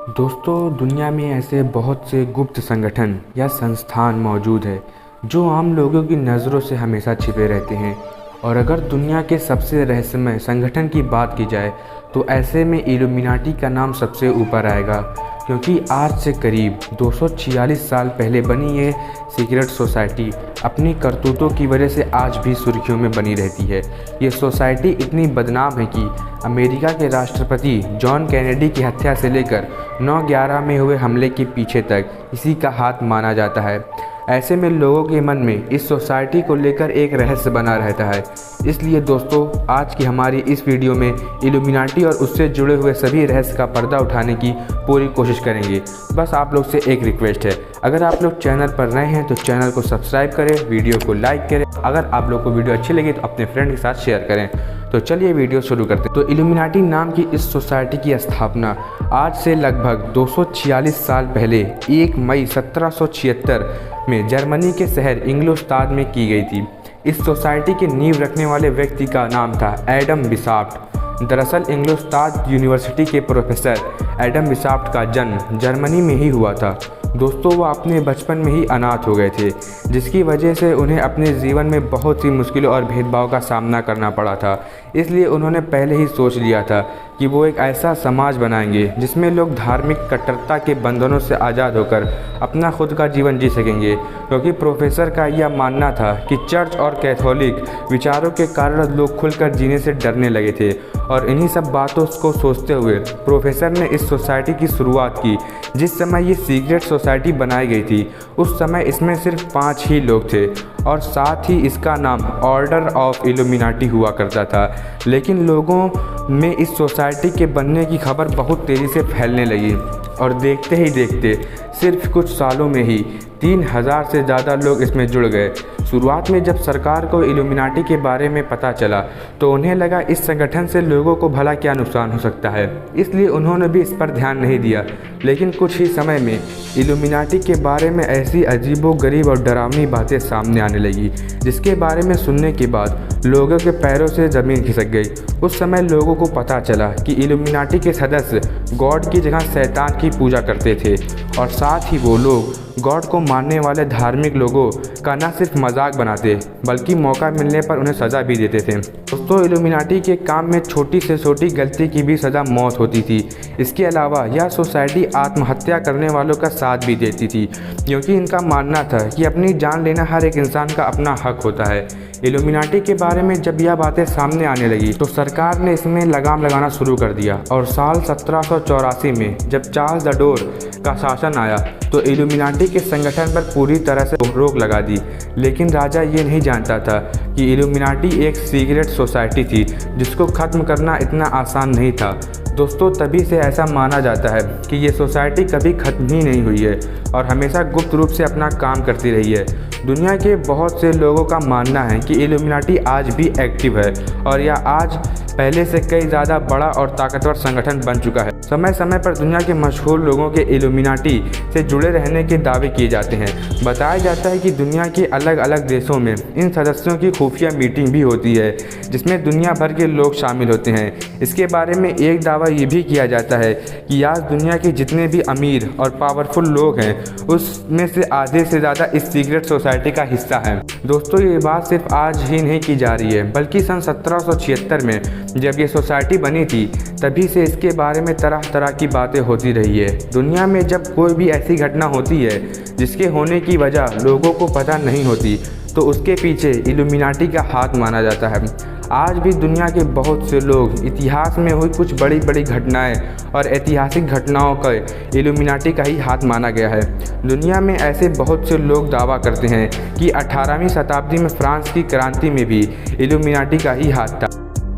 दोस्तों, दुनिया में ऐसे बहुत से गुप्त संगठन या संस्थान मौजूद हैं जो आम लोगों की नज़रों से हमेशा छिपे रहते हैं। और अगर दुनिया के सबसे रहस्यमय संगठन की बात की जाए तो ऐसे में इल्यूमिनाटी का नाम सबसे ऊपर आएगा, क्योंकि आज से करीब 246 साल पहले बनी ये सीक्रेट सोसाइटी अपनी करतूतों की वजह से आज भी सुर्खियों में बनी रहती है। ये सोसाइटी इतनी बदनाम है कि अमेरिका के राष्ट्रपति जॉन कैनेडी की हत्या से लेकर 9/11 में हुए हमले के पीछे तक इसी का हाथ माना जाता है। ऐसे में लोगों के मन में इस सोसाइटी को लेकर एक रहस्य बना रहता है। इसलिए दोस्तों, आज की हमारी इस वीडियो में इल्यूमिनाटी और उससे जुड़े हुए सभी रहस्य का पर्दा उठाने की पूरी कोशिश करेंगे। बस आप लोग से एक रिक्वेस्ट है, अगर आप लोग चैनल पर नए हैं तो चैनल को सब्सक्राइब करें, वीडियो को लाइक करें। अगर आप लोग को वीडियो अच्छी लगी तो अपने फ्रेंड के साथ शेयर करें। तो चलिए वीडियो शुरू करते हैं। तो इल्यूमिनाटी नाम की इस सोसाइटी की स्थापना आज से लगभग 246 साल पहले 1 मई 1776 में जर्मनी के शहर इंग्लस्ताद में की गई थी। इस सोसाइटी की नींव रखने वाले व्यक्ति का नाम था एडम विशाफ्ट। दरअसल इंग्लस्ताद यूनिवर्सिटी के प्रोफेसर एडम विशाफ्ट का जन्म जर्मनी में ही हुआ था। दोस्तों, वो अपने बचपन में ही अनाथ हो गए थे, जिसकी वजह से उन्हें अपने जीवन में बहुत सी मुश्किलों और भेदभाव का सामना करना पड़ा था। इसलिए उन्होंने पहले ही सोच लिया था कि वो एक ऐसा समाज बनाएंगे जिसमें लोग धार्मिक कट्टरता के बंधनों से आज़ाद होकर अपना खुद का जीवन जी सकेंगे, क्योंकि प्रोफेसर का यह मानना था कि चर्च और कैथोलिक विचारों के कारण लोग खुलकर जीने से डरने लगे थे। और इन्हीं सब बातों को सोचते हुए प्रोफेसर ने इस सोसाइटी की शुरुआत की। जिस समय ये सीक्रेट सोसाइटी बनाई गई थी उस समय इसमें सिर्फ 5 ही लोग थे और साथ ही इसका नाम ऑर्डर ऑफ इल्यूमिनाटी हुआ करता था। लेकिन लोगों में इस सोसाइटी के बनने की खबर बहुत तेज़ी से फैलने लगी और देखते ही देखते सिर्फ कुछ सालों में ही 3000 से ज़्यादा लोग इसमें जुड़ गए। शुरुआत में जब सरकार को इल्यूमिनाटी के बारे में पता चला तो उन्हें लगा इस संगठन से लोगों को भला क्या नुकसान हो सकता है, इसलिए उन्होंने भी इस पर ध्यान नहीं दिया। लेकिन कुछ ही समय में इल्यूमिनाटी के बारे में ऐसी अजीबोगरीब और डरावनी बातें सामने आने लगी, जिसके बारे में सुनने के बाद लोगों के पैरों से ज़मीन खिसक गई। उस समय लोगों को पता चला कि इल्यूमिनाटी के सदस्य गॉड की जगह शैतान की पूजा करते थे और साथ ही वो लोग गॉड को मानने वाले धार्मिक लोगों का न सिर्फ मजाक बनाते बल्कि मौका मिलने पर उन्हें सज़ा भी देते थे। दोस्तों, इल्यूमिनाटी के काम में छोटी से छोटी गलती की भी सज़ा मौत होती थी। इसके अलावा यह सोसाइटी आत्महत्या करने वालों का साथ भी देती थी, क्योंकि इनका मानना था कि अपनी जान लेना हर एक इंसान का अपना हक होता है। इल्यूमिनाटी के बारे में जब यह बातें सामने आने लगी तो सरकार ने इसमें लगाम लगाना शुरू कर दिया और साल 1784 में जब चार्ल्स द डोर का शासन आया तो इल्यूमिनाटी के संगठन पर पूरी तरह से रोक लगा दी। लेकिन राजा ये नहीं जानता था कि इल्यूमिनाटी एक सीक्रेट सोसाइटी थी जिसको ख़त्म करना इतना आसान नहीं था। दोस्तों, तभी से ऐसा माना जाता है कि ये सोसाइटी कभी ख़त्म ही नहीं हुई है और हमेशा गुप्त रूप से अपना काम करती रही है। दुनिया के बहुत से लोगों का मानना है कि इल्यूमिनाटी आज भी एक्टिव है और यह आज पहले से कई ज़्यादा बड़ा और ताकतवर संगठन बन चुका है। समय समय पर दुनिया के मशहूर लोगों के इल्यूमिनाटी से जुड़े रहने के दावे किए जाते हैं। बताया जाता है कि दुनिया के अलग अलग देशों में इन सदस्यों की खुफिया मीटिंग भी होती है जिसमें दुनिया भर के लोग शामिल होते हैं। इसके बारे में एक दावा ये भी किया जाता है कि आज दुनिया के जितने भी अमीर और पावरफुल लोग हैं उसमें से आधे से ज़्यादा इस सीक्रेट सोसाइटी का हिस्सा है। दोस्तों, ये बात सिर्फ आज ही नहीं की जा रही है, बल्कि सन 1776 में जब ये सोसाइटी बनी थी तभी से इसके बारे में तरह तरह की बातें होती रही है। दुनिया में जब कोई भी ऐसी घटना होती है जिसके होने की वजह लोगों को पता नहीं होती तो उसके पीछे इल्यूमिनाटी का हाथ माना जाता है। आज भी दुनिया के बहुत से लोग इतिहास में हुई कुछ बड़ी बड़ी घटनाएं और ऐतिहासिक घटनाओं का इल्यूमिनाटी का ही हाथ माना गया है। दुनिया में ऐसे बहुत से लोग दावा करते हैं कि 18वीं शताब्दी में फ्रांस की क्रांति में भी इल्यूमिनाटी का ही हाथ था।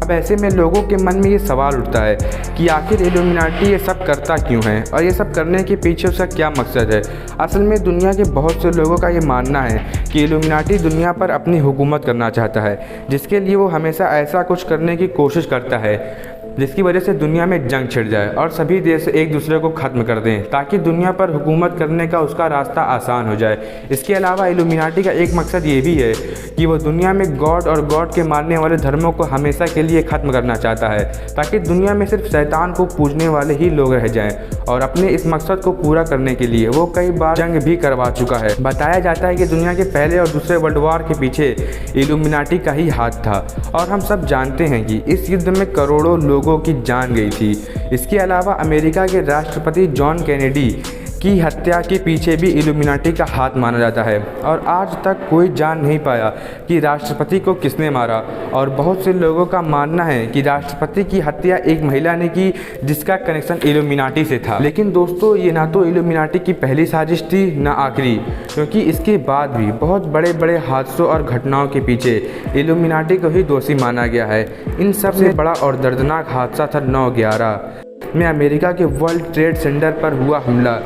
अब ऐसे में लोगों के मन में ये सवाल उठता है कि आखिर इल्यूमिनाटी ये सब करता क्यों है और ये सब करने के पीछे उसका क्या मकसद है। असल में दुनिया के बहुत से लोगों का ये मानना है कि इल्यूमिनाटी दुनिया पर अपनी हुकूमत करना चाहता है, जिसके लिए वो हमेशा ऐसा कुछ करने की कोशिश करता है जिसकी वजह से दुनिया में जंग छिड़ जाए और सभी देश एक दूसरे को ख़त्म कर दें ताकि दुनिया पर हुकूमत करने का उसका रास्ता आसान हो जाए। इसके अलावा इल्यूमिनाटी का एक मकसद ये भी है कि वो दुनिया में गॉड और गॉड के मानने वाले धर्मों को हमेशा के लिए ख़त्म करना चाहता है ताकि दुनिया में सिर्फ शैतान को पूजने वाले ही लोग रह जाएं। और अपने इस मकसद को पूरा करने के लिए वो कई बार जंग भी करवा चुका है। बताया जाता है कि दुनिया के पहले और दूसरे वर्ल्ड वॉर के पीछे इल्यूमिनाटी का ही हाथ था और हम सब जानते हैं कि इस युद्ध में करोड़ों लोगों की जान गई थी। इसके अलावा अमेरिका के राष्ट्रपति जॉन कैनेडी की हत्या के पीछे भी इल्यूमिनाटी का हाथ माना जाता है और आज तक कोई जान नहीं पाया कि राष्ट्रपति को किसने मारा। और बहुत से लोगों का मानना है कि राष्ट्रपति की हत्या एक महिला ने की जिसका कनेक्शन इल्यूमिनाटी से था। लेकिन दोस्तों, ये ना तो इल्यूमिनाटी की पहली साजिश थी ना आखिरी, क्योंकि इसके बाद भी बहुत बड़े बड़े हादसों और घटनाओं के पीछे इल्यूमिनाटी को ही दोषी माना गया है। इन सबसे बड़ा और दर्दनाक हादसा था 9/11 में अमेरिका के वर्ल्ड ट्रेड सेंटर पर हुआ हमला।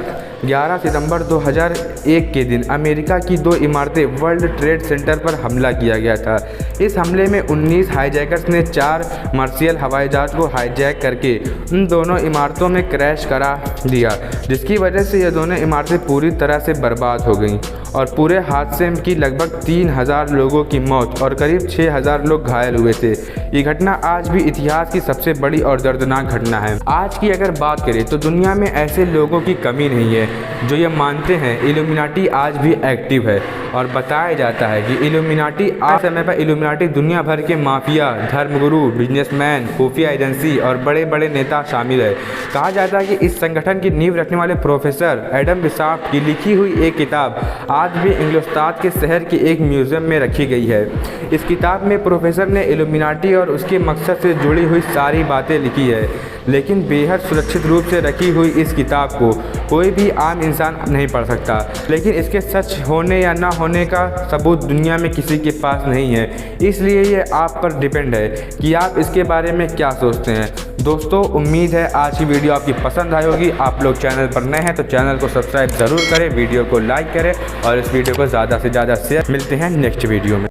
11 सितंबर 2001 के दिन अमेरिका की 2 इमारतें वर्ल्ड ट्रेड सेंटर पर हमला किया गया था। इस हमले में 19 हाईजैकर्स ने 4 कमर्शियल हवाई जहाज को हाईजैक करके उन दोनों इमारतों में क्रैश करा दिया, जिसकी वजह से ये दोनों इमारतें पूरी तरह से बर्बाद हो गईं और पूरे हादसे की लगभग 3000 लोगों की मौत और करीब 6000 लोग घायल हुए थे। ये घटना आज भी इतिहास की सबसे बड़ी और दर्दनाक घटना है। आज की अगर बात करें तो दुनिया में ऐसे लोगों की कमी नहीं है जो ये मानते हैं इल्यूमिनाटी आज भी एक्टिव है। और बताया जाता है कि इल्यूमिनाटी आज समय पर इल्यूमिनाटी दुनिया भर के माफिया, धर्मगुरु, बिजनेसमैन, खुफिया एजेंसी और बड़े बड़े नेता शामिल है। कहा जाता है कि इस संगठन की नींव रखने वाले प्रोफेसर एडम बिसाफ की लिखी हुई एक किताब आज भी इंग्लिस्तान के शहर के एक म्यूज़ियम में रखी गई है। इस किताब में प्रोफेसर ने इल्यूमिनाटी और उसके मकसद से जुड़ी हुई सारी बातें लिखी है, लेकिन बेहद सुरक्षित रूप से रखी हुई इस किताब को कोई भी आम इंसान नहीं पढ़ सकता। लेकिन इसके सच होने या ना होने का सबूत दुनिया में किसी के पास नहीं है, इसलिए ये आप पर डिपेंड है कि आप इसके बारे में क्या सोचते हैं। दोस्तों, उम्मीद है आज की वीडियो आपकी पसंद आई होगी। आप लोग चैनल पर नए हैं तो चैनल को सब्सक्राइब ज़रूर करें, वीडियो को लाइक करें और इस वीडियो को ज़्यादा से ज़्यादा शेयर। मिलते हैं नेक्स्ट वीडियो में।